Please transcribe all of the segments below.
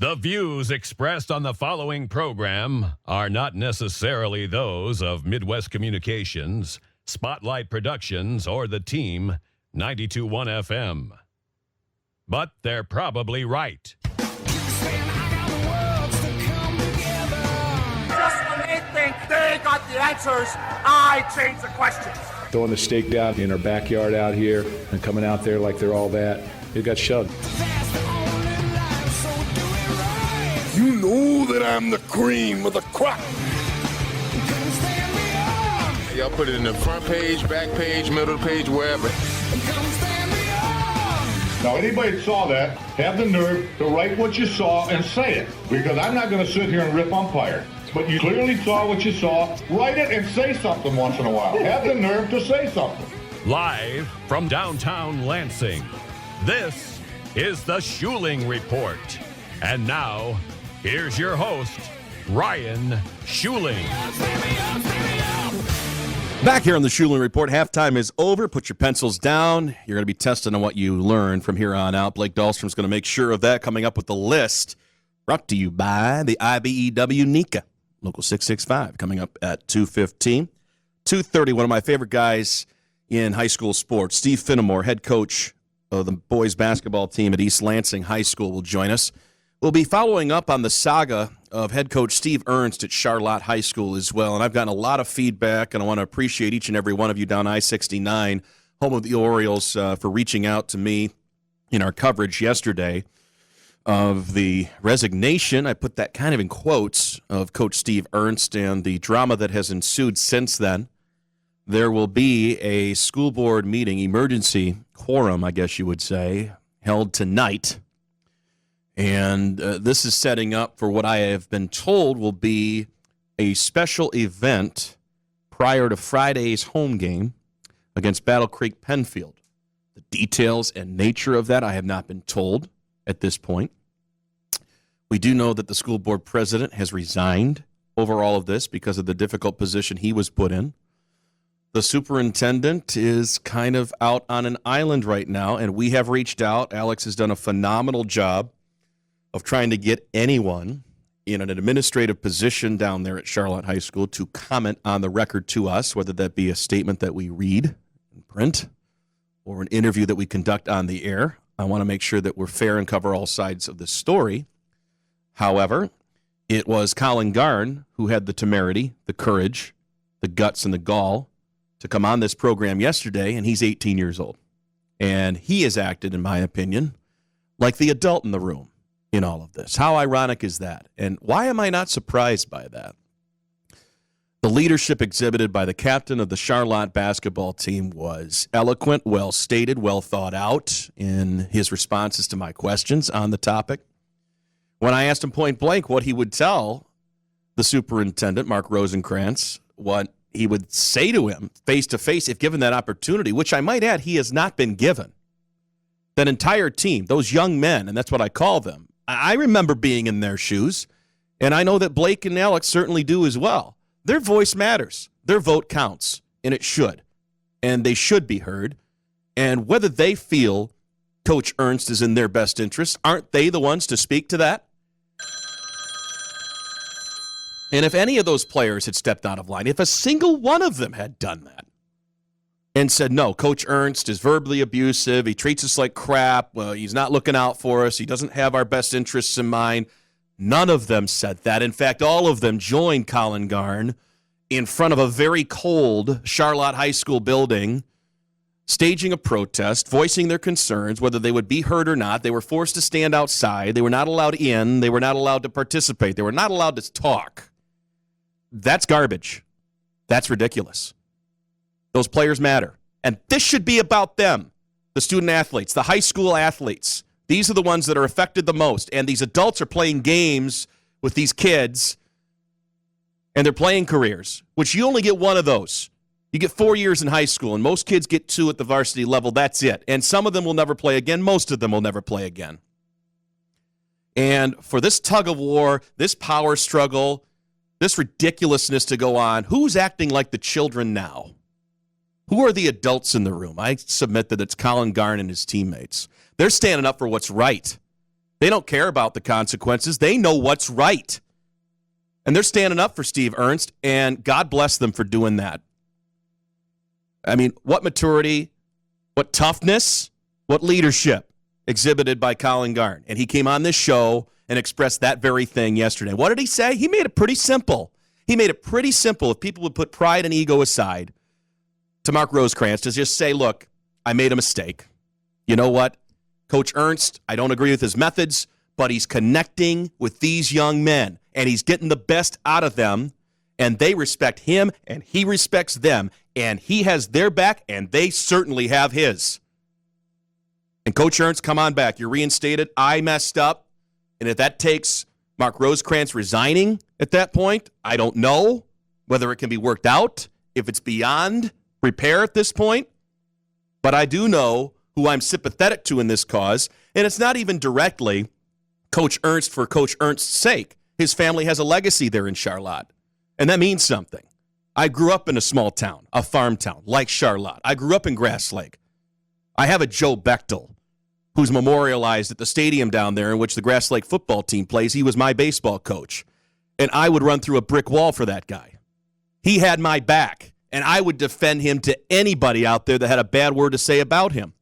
The views expressed on the following program are not necessarily those of Midwest Communications, Spotlight Productions, or the team 92.1 FM. But they're probably right. Just when they think they got the answers, I change the questions. Throwing the stake down in our backyard out here and coming out there like they're all that, it got shoved. You know that I'm the cream of the crop. Y'all put it in the front page, back page, middle page, wherever. Now, anybody that saw that, have the nerve to write what you saw and say it. Because I'm not going to sit here and rip umpire. But you clearly saw what you saw. Write it and say something once in a while. Have the nerve to say something. Live from downtown Lansing, this is the Schuiling Report. And now, here's your host, Ryan Schuiling. Back here on the Schuiling Report, halftime is over. Put your pencils down. You're going to be testing on what you learn from here on out. Blake Dahlstrom's going to make sure of that, coming up with the list. Brought to you by the IBEW NECA, Local 665, coming up at 2:15. 2:30, one of my favorite guys in high school sports, Steve Finnemore, head coach of the boys basketball team at East Lansing High School, will join us. We'll be following up on the saga of head coach Steve Ernst at Charlotte High School as well. And I've gotten a lot of feedback, and I want to appreciate each and every one of you down I-69, home of the Orioles, for reaching out to me in our coverage yesterday of the resignation, I put that kind of in quotes, of Coach Steve Ernst and the drama that has ensued since then. There will be a school board meeting, emergency quorum, I guess you would say, held tonight. And this is setting up for what I have been told will be a special event prior to Friday's home game against Battle Creek Penfield. The details and nature of that I have not been told at this point. We do know that the school board president has resigned over all of this because of the difficult position he was put in. The superintendent is kind of out on an island right now, and we have reached out. Alex has done a phenomenal job of trying to get anyone in an administrative position down there at Charlotte High School to comment on the record to us, whether that be a statement that we read in print or an interview that we conduct on the air. I want to make sure that we're fair and cover all sides of the story. However, it was Colin Garn who had the temerity, the courage, the guts, and the gall to come on this program yesterday, and he's 18 years old. And he has acted, in my opinion, like the adult in the room in all of this. How ironic is that? And why am I not surprised by that? The leadership exhibited by the captain of the Charlotte basketball team was eloquent, well stated, well thought out in his responses to my questions on the topic. When I asked him point blank what he would tell the superintendent, Mark Rosenkrantz, what he would say to him face to face if given that opportunity, which I might add he has not been given. That entire team, those young men, and that's what I call them, I remember being in their shoes, and I know that Blake and Alex certainly do as well. Their voice matters. Their vote counts, and it should. And they should be heard. And whether they feel Coach Ernst is in their best interest, aren't they the ones to speak to that? And if any of those players had stepped out of line, if a single one of them had done that and said, no, Coach Ernst is verbally abusive, he treats us like crap, well, he's not looking out for us, he doesn't have our best interests in mind, none of them said that. In fact, all of them joined Colin Garn in front of a very cold Charlotte High School building, staging a protest, voicing their concerns, whether they would be heard or not. They were forced to stand outside. They were not allowed in. They were not allowed to participate. They were not allowed to talk. That's garbage. That's ridiculous. Those players matter. And this should be about them, the student athletes, the high school athletes. These are the ones that are affected the most. And these adults are playing games with these kids, and they're playing careers, which you only get one of those. You get 4 years in high school, and most kids get 2 at the varsity level. That's it. And some of them will never play again. Most of them will never play again. And for this tug of war, this power struggle, this ridiculousness to go on, who's acting like the children now? Who are the adults in the room? I submit that it's Colin Garn and his teammates. They're standing up for what's right. They don't care about the consequences. They know what's right. And they're standing up for Steve Ernst, and God bless them for doing that. I mean, what maturity, what toughness, what leadership exhibited by Colin Garn. And he came on this show and expressed that very thing yesterday. What did he say? He made it pretty simple. He made it pretty simple if people would put pride and ego aside to Mark Rosecrans to just say, look, I made a mistake. You know what? Coach Ernst, I don't agree with his methods, but he's connecting with these young men, and he's getting the best out of them, and they respect him, and he respects them, and he has their back, and they certainly have his. And Coach Ernst, come on back. You're reinstated. I messed up. And if that takes Mark Rosecrans resigning at that point, I don't know whether it can be worked out, if it's beyond repair at this point. But I do know who I'm sympathetic to in this cause, and it's not even directly Coach Ernst for Coach Ernst's sake. His family has a legacy there in Charlotte, and that means something. I grew up in a small town, a farm town, like Charlotte. I grew up in Grass Lake. I have a Joe Bechtel who's memorialized at the stadium down there in which the Grass Lake football team plays. He was my baseball coach, and I would run through a brick wall for that guy. He had my back, and I would defend him to anybody out there that had a bad word to say about him.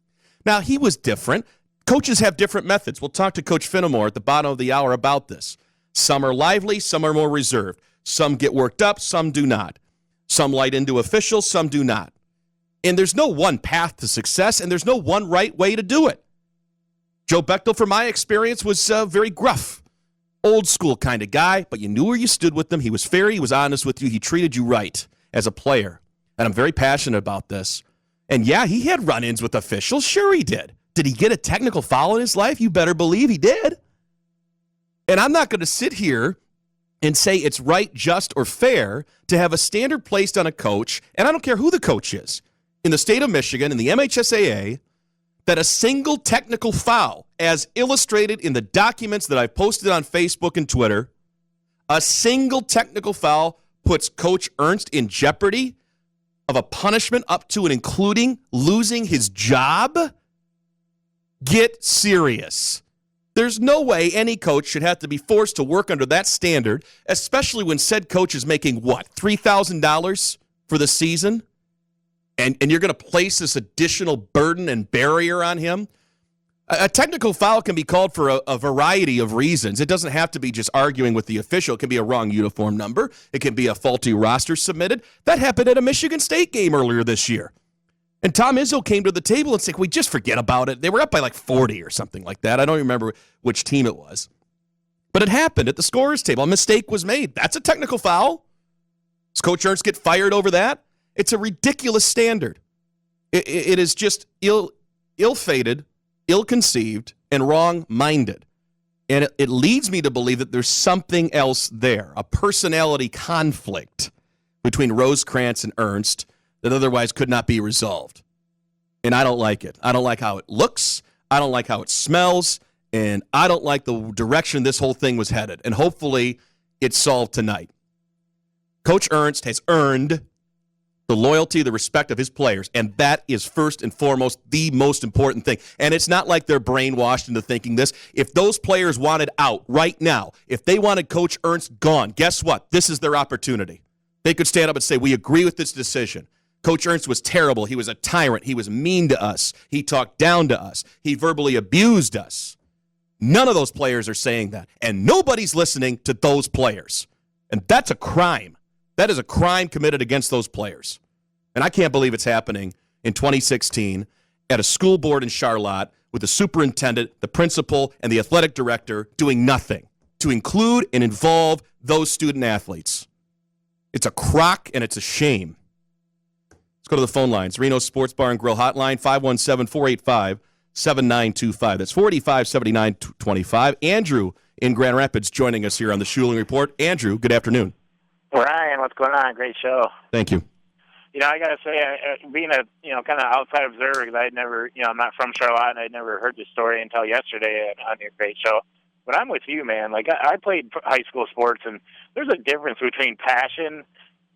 Now, he was different. Coaches have different methods. We'll talk to Coach Finnemore at the bottom of the hour about this. Some are lively, some are more reserved. Some get worked up, some do not. Some light into officials, some do not. And there's no one path to success, and there's no one right way to do it. Joe Bechtel, from my experience, was very gruff, old school kind of guy, but you knew where you stood with him. He was fair, he was honest with you, he treated you right as a player. And I'm very passionate about this. And yeah, he had run-ins with officials. Sure he did. Did he get a technical foul in his life? You better believe he did. And I'm not going to sit here and say it's right, just, or fair to have a standard placed on a coach, and I don't care who the coach is, in the state of Michigan, in the MHSAA, that a single technical foul, as illustrated in the documents that I've posted on Facebook and Twitter, a single technical foul puts Coach Ernst in jeopardy of a punishment up to and including losing his job? Get serious. There's no way any coach should have to be forced to work under that standard, especially when said coach is making, what, $3,000 for the season? And you're going to place this additional burden and barrier on him? A technical foul can be called for a variety of reasons. It doesn't have to be just arguing with the official. It can be a wrong uniform number. It can be a faulty roster submitted. That happened at a Michigan State game earlier this year. And Tom Izzo came to the table and said, we just forget about it. They were up by like 40 or something like that. I don't remember which team it was. But it happened at the scorer's table. A mistake was made. That's a technical foul. Does Coach Ernst get fired over that? It's a ridiculous standard. It is just ill-fated, ill-conceived, and wrong-minded. And it leads me to believe that there's something else there, a personality conflict between Rosecrans and Ernst that otherwise could not be resolved. And I don't like it. I don't like how it looks. I don't like how it smells. And I don't like the direction this whole thing was headed. And hopefully it's solved tonight. Coach Ernst has earned the loyalty, the respect of his players, and that is first and foremost the most important thing. And it's not like they're brainwashed into thinking this. If those players wanted out right now, if they wanted Coach Ernst gone, guess what? This is their opportunity. They could stand up and say, we agree with this decision. Coach Ernst was terrible. He was a tyrant. He was mean to us. He talked down to us. He verbally abused us. None of those players are saying that, and nobody's listening to those players. And that's a crime. That is a crime committed against those players. And I can't believe it's happening in 2016 at a school board in Charlotte with the superintendent, the principal, and the athletic director doing nothing to include and involve those student athletes. It's a crock and it's a shame. Let's go to the phone lines. Reno Sports Bar and Grill Hotline, 517-485-7925. That's 485-7925. Andrew in Grand Rapids joining us here on the Schuiling Report. Andrew, good afternoon. Ryan, what's going on? Great show. Thank you. You know, I got to say, being a, kind of outside observer, because I'd never, I'm not from Charlotte, and I'd never heard this story until yesterday on your great show. But I'm with you, man. Like, I played high school sports, and there's a difference between passion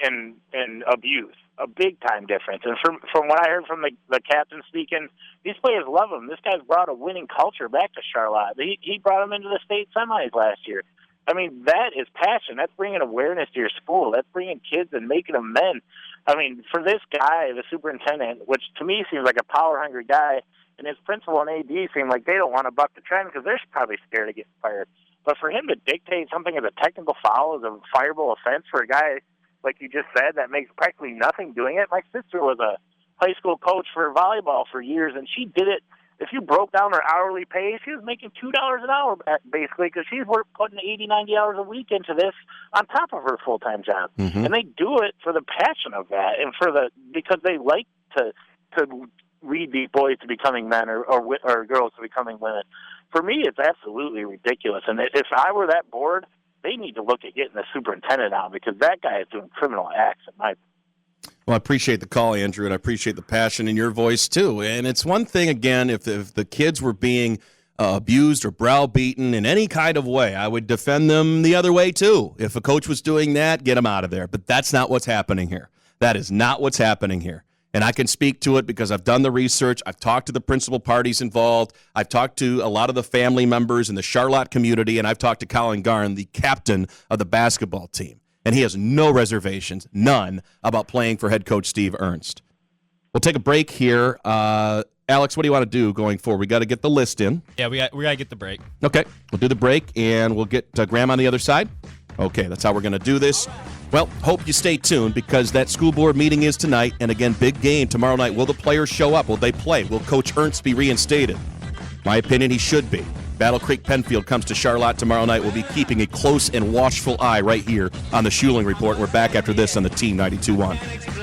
in abuse. A big time difference. And from what I heard from the captain speaking, these players love him. This guy's brought a winning culture back to Charlotte. He brought them into the state semis last year. I mean, that is passion. That's bringing awareness to your school. That's bringing kids and making them men. I mean, for this guy, the superintendent, which to me seems like a power-hungry guy, and his principal and AD seem like they don't want to buck the trend because they're probably scared of getting fired. But for him to dictate something as a technical foul, as a fireable offense for a guy, like you just said, that makes practically nothing doing it. My sister was a high school coach for volleyball for years, and she did it. If you broke down her hourly pay, she was making $2 an hour basically because she's putting 80, 90 hours a week into this on top of her full-time job. Mm-hmm. And they do it for the passion of that and because they like to lead these boys to becoming men or girls to becoming women. For me, it's absolutely ridiculous. And if I were that board, they need to look at getting the superintendent out because that guy is doing criminal acts in my opinion. Well, I appreciate the call, Andrew, and I appreciate the passion in your voice, too. And it's one thing, again, if the kids were being abused or browbeaten in any kind of way, I would defend them the other way, too. If a coach was doing that, get them out of there. But that's not what's happening here. That is not what's happening here. And I can speak to it because I've done the research. I've talked to the principal parties involved. I've talked to a lot of the family members in the Charlotte community, and I've talked to Colin Garn, the captain of the basketball team. And he has no reservations, none, about playing for head coach Steve Ernst. We'll take a break here. Alex, what do you want to do going forward? We got to get the list in. Yeah, we got to get the break. Okay, we'll do the break, and we'll get Graham on the other side. Okay, that's how we're going to do this. Well, hope you stay tuned because that school board meeting is tonight. And again, big game tomorrow night. Will the players show up? Will they play? Will Coach Ernst be reinstated? My opinion, he should be. Battle Creek Penfield comes to Charlotte tomorrow night. We'll be keeping a close and watchful eye right here on the Schuiling Report. We're back after this on the Team 92.1.